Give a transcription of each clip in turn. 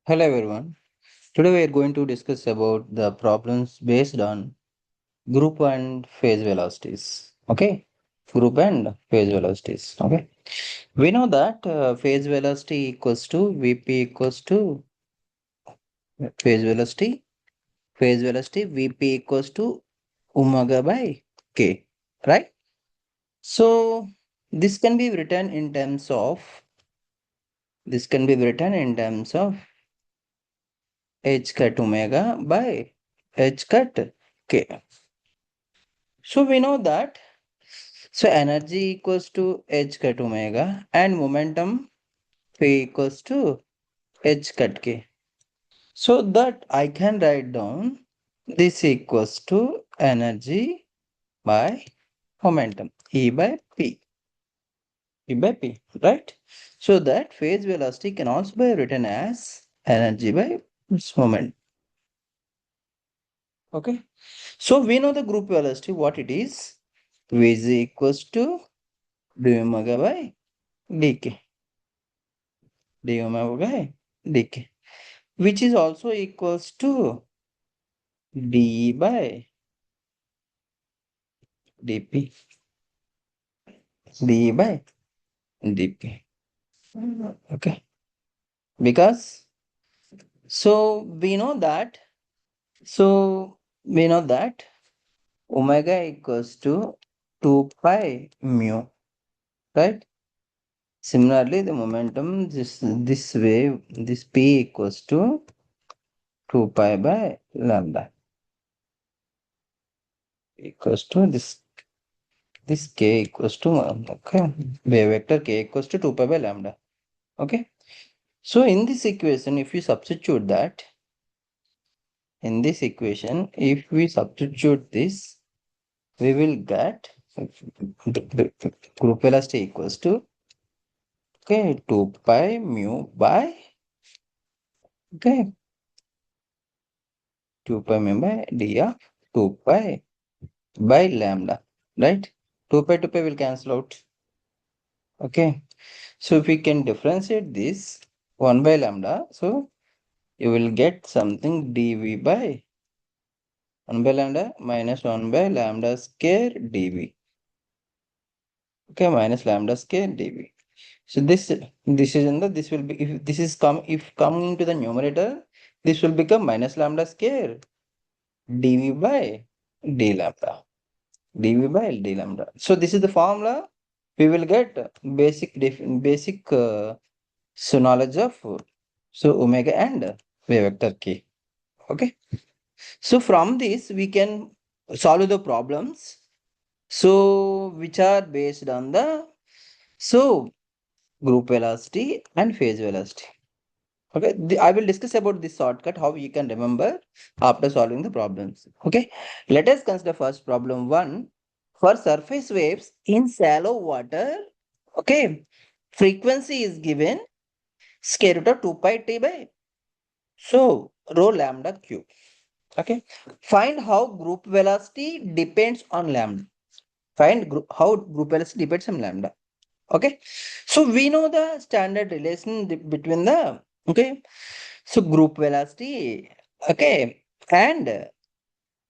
Hello everyone. Today we are going to discuss about the problems based on group and phase velocities. Okay, group and phase velocities. Okay, we know that phase velocity equals to Vp equals to phase velocity. Phase velocity Vp equals to omega by k. Right. So this can be written in terms of h cut omega by h cut k. So we know that energy equals to h cut omega and momentum p equals to h cut k. So that I can write down this equals to energy by momentum E by P. E by P, right? So that phase velocity can also be written as energy by its moment. Okay. So we know the group velocity, what it is. V is equals to d omega by dk. D omega by dk, which is also equals to d by dp, d by dp. Okay, because we know that we know that omega equals to 2 pi mu, right? Similarly, the momentum this way, this p equals to 2 pi by lambda equals to this k equals to okay, wave vector k equals to 2 pi by lambda. Okay, so in this equation, if we substitute that, if we substitute this, we will get group velocity equals to 2 pi mu by 2 pi mu by d of 2 pi by lambda, right? 2 pi will cancel out. Okay, so if we can differentiate this 1 by lambda, so you will get something dv by 1 by lambda minus 1 by lambda square dv. Okay, minus lambda square dv. So this is in the, this will be, if this is if coming to the numerator, this will become minus lambda square dv by d lambda. dv by d lambda. So this is the formula. We will get basic so knowledge of omega and wave vector k. Okay. So from this we can solve the problems. So which are based on the group velocity and phase velocity. Okay, I will discuss about this shortcut, how you can remember after solving the problems. Okay, let us consider first problem 1. For surface waves in shallow water, okay, frequency is given square root of 2 pi t by rho lambda cube. Okay, find how group velocity depends on lambda. How group velocity depends on lambda. Okay, so we know the standard relation between the group velocity, okay, and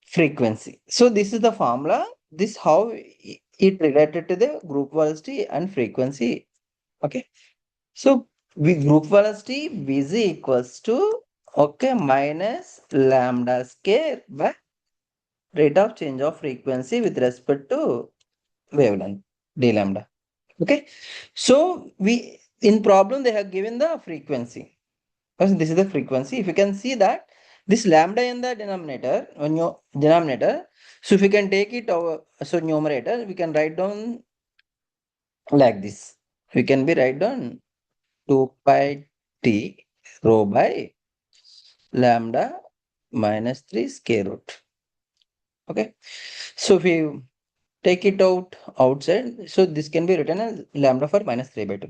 frequency. So this is the formula. This how it related to the group velocity and frequency. Okay, so we group velocity Vz equals to minus lambda square by rate of change of frequency with respect to wavelength d lambda. Okay, so we in problem they have given the frequency. This is the frequency. If you can see that this lambda in the denominator, so if you can take it over, so numerator, we can write down like this. We can be write down 2 pi t rho by lambda minus 3 square root. Okay, so if we take it outside, so this can be written as lambda for minus 3 by 2.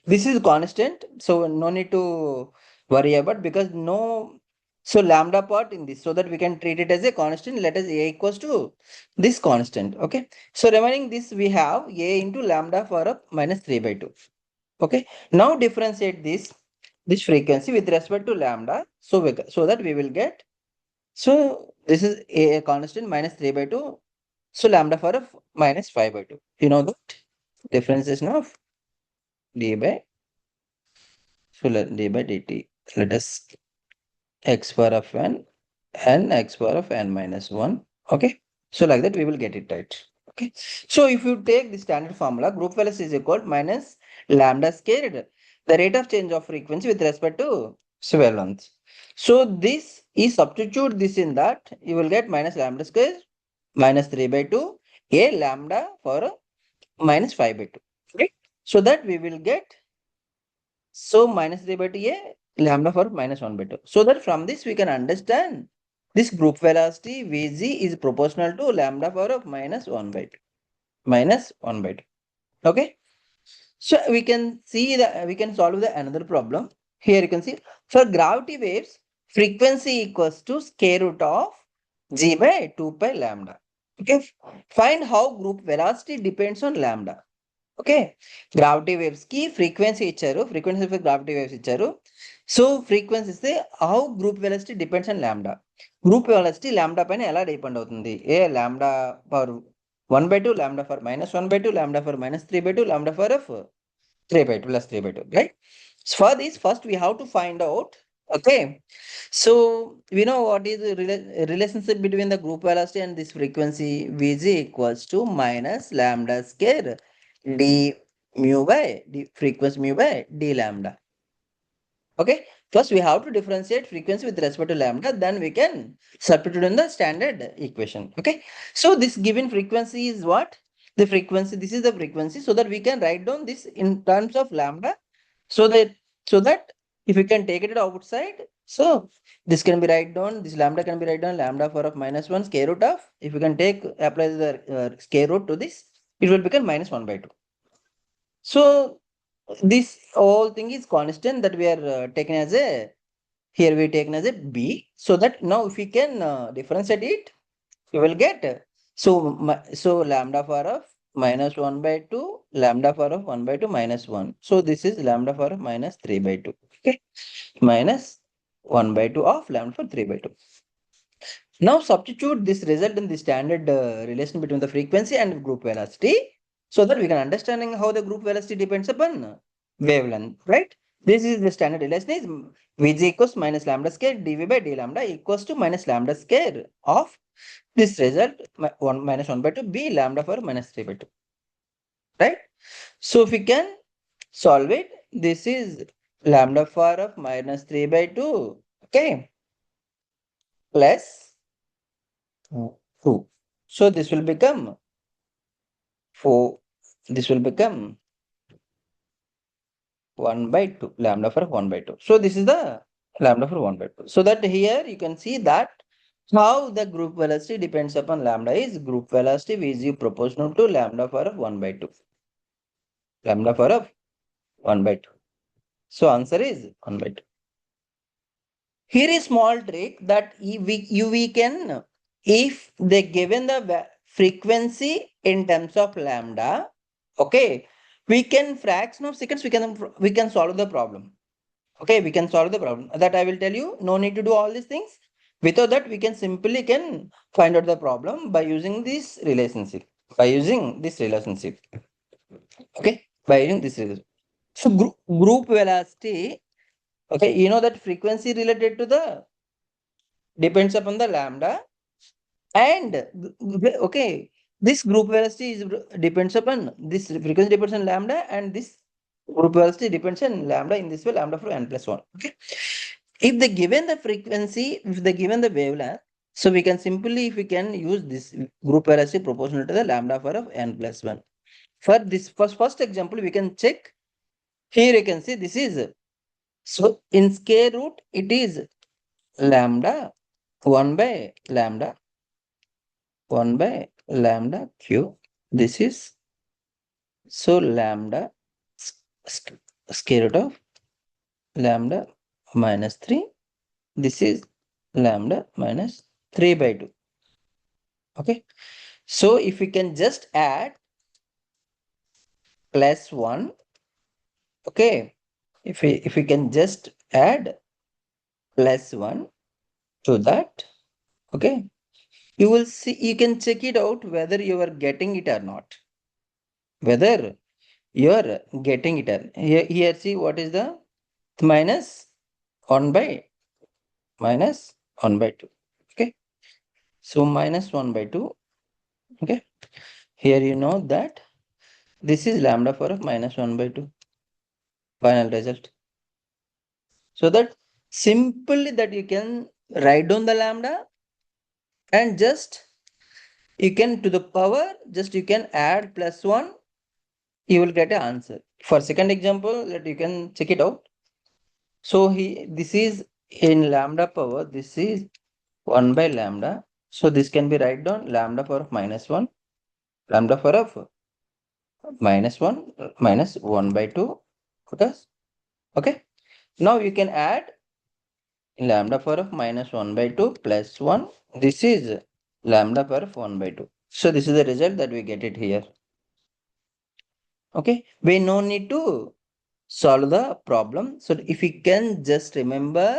This is constant, so no need to worry about, because no, so lambda part in this, so that we can treat it as a constant. Let us a equals to this constant. Okay, so remaining this, we have a into lambda for a minus 3 by 2. Okay, now differentiate this. this frequency with respect to lambda. So that we will get, so this is a constant minus 3 by 2. So lambda for f minus 5 by 2. You know that differentiation of d by, so let d by dt. Let us x power of n and x power of n minus 1. Okay. So like that we will get it right. Okay. So if you take the standard formula, group velocity is equal to minus lambda squared, the rate of change of frequency with respect to wavelength. So this is substitute this in that, you will get minus lambda square minus 3 by 2 a lambda for minus 5 by 2. Okay. So that we will get, so minus 3 by 2 a lambda for minus 1 by 2. So that from this we can understand this group velocity Vg is proportional to lambda power of minus 1 by 2. Minus 1 by 2. Okay. So we can see that we can solve the another problem. Here you can see for gravity waves, frequency equals to square root of g by 2 pi lambda. Okay. Find how group velocity depends on lambda. Okay. Gravity waves ki frequency ఇచ్చారు, frequency for gravity waves ఇచ్చారు. So frequency ఇస్తే how group velocity depends on lambda. Group velocity lambda పైన ఎలా depend అవుతుంది? ఏ lambda for 1 by 2, lambda for minus 1 by 2, lambda for minus 3 by 2, lambda for 3 by 2 plus 3 by 2, right? So for this, first we have to find out, okay? So we know what is the relationship between the group velocity and this frequency. Vg equals to minus lambda square d mu by d frequency mu by d lambda. Okay, first we have to differentiate frequency with respect to lambda, then we can substitute in the standard equation. Okay, so this given frequency is what? The frequency, this is the frequency, so that we can write down this in terms of lambda, so that if we can take it outside, so this can be write down, this lambda can be write down lambda for of minus 1 square root of, if we can take apply the square root to this, it will become minus 1 by 2. So this whole thing is constant that we are taken as a, here we taken as a b, so that now if we can differentiate it, we will get, so lambda power of minus 1 by 2, lambda power of 1 by 2 minus 1. So this is lambda power of minus 3 by 2. Okay, minus 1 by 2 of lambda for 3 by 2. Now substitute this result in the standard relation between the frequency and group velocity, so that we can understanding how the group velocity depends upon wavelength, right? This is the standard relation is Vg equals minus lambda square dv by d lambda equals to minus lambda square of this result 1 minus 1 by 2 b lambda for minus 3 by 2, right? So if we can solve it, this is lambda for of minus 3 by 2, okay, plus 2. So this will become 4. This will become 1 by 2, lambda for 1 by 2. So this is the lambda for 1 by 2. So that here you can see that how the group velocity depends upon lambda is group velocity Vg proportional to lambda for 1 by 2. Lambda for 1 by 2. So answer is 1 by 2. Here is small trick that we can, if they given the frequency in terms of lambda, okay, we can fraction of seconds, we can solve the problem. Okay, we can solve the problem. That I will tell you, no need to do all these things. Without that, we can simply find out the problem by using this relationship. Okay, by using this relationship. So group velocity, okay, you know that frequency related to the depends upon the lambda, and okay, this group velocity is depends upon this frequency depends on lambda, and this group velocity depends on lambda, in this way lambda for n plus 1. Okay, if they given the frequency, if they given the wavelength, so we can simply, if we can use this group velocity proportional to the lambda for of n plus 1. For this first example, we can check. Here you can see this is, so in square root it is lambda 1 by lambda q. This is, so lambda square root of lambda minus 3. This is lambda minus 3 by 2. Okay, so if we can just add plus 1, okay, if we can just add plus 1 to that. Okay, you will see, you can check it out whether you are getting it or not. Whether you are getting it or here see what is the minus 1 by 2. Okay, so minus 1 by 2. Okay, here you know that this is lambda power of minus 1 by 2 final result. So that simply that you can write down the lambda and just you can to the power, just you can add plus 1, you will get an answer. For second example, that you can check it out. So this is in lambda power, this is 1 by lambda. So this can be write down lambda power of minus 1, lambda power of minus 1 minus 1 by 2. Okay. Now you can add lambda power of minus 1 by 2 plus 1. This is lambda power of 1 by 2. So this is the result that we get it here. Okay. We no need to solve the problem. So if we can just remember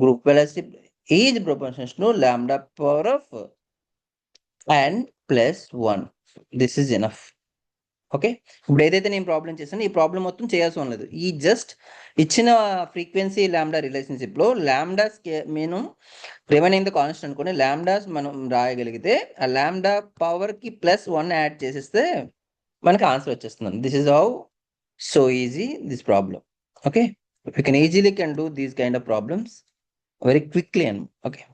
group velocity is proportional to lambda power of n plus 1. This is enough. Okay, ఇప్పుడు ఏదైతే నేను problem చేశానో ఈ problem మొత్తం చేయాల్సి ఉండదు. ఈ just ఇచ్చిన ఫ్రీక్వెన్సీ ల్యాండా రిలేషన్షిప్లో ల్యాండాస్ నేను రిమైనింగ్ ద కాన్స్టెంట్ అనుకుని ల్యాండాస్ మనం రాయగలిగితే ఆ ల్యాండా పవర్కి ప్లస్ 1 యాడ్ చేసేస్తే మనకి ఆన్సర్ వచ్చేస్తుంది. This is how so easy this problem. Okay, you can easily can do these kind of problems very quickly. And okay.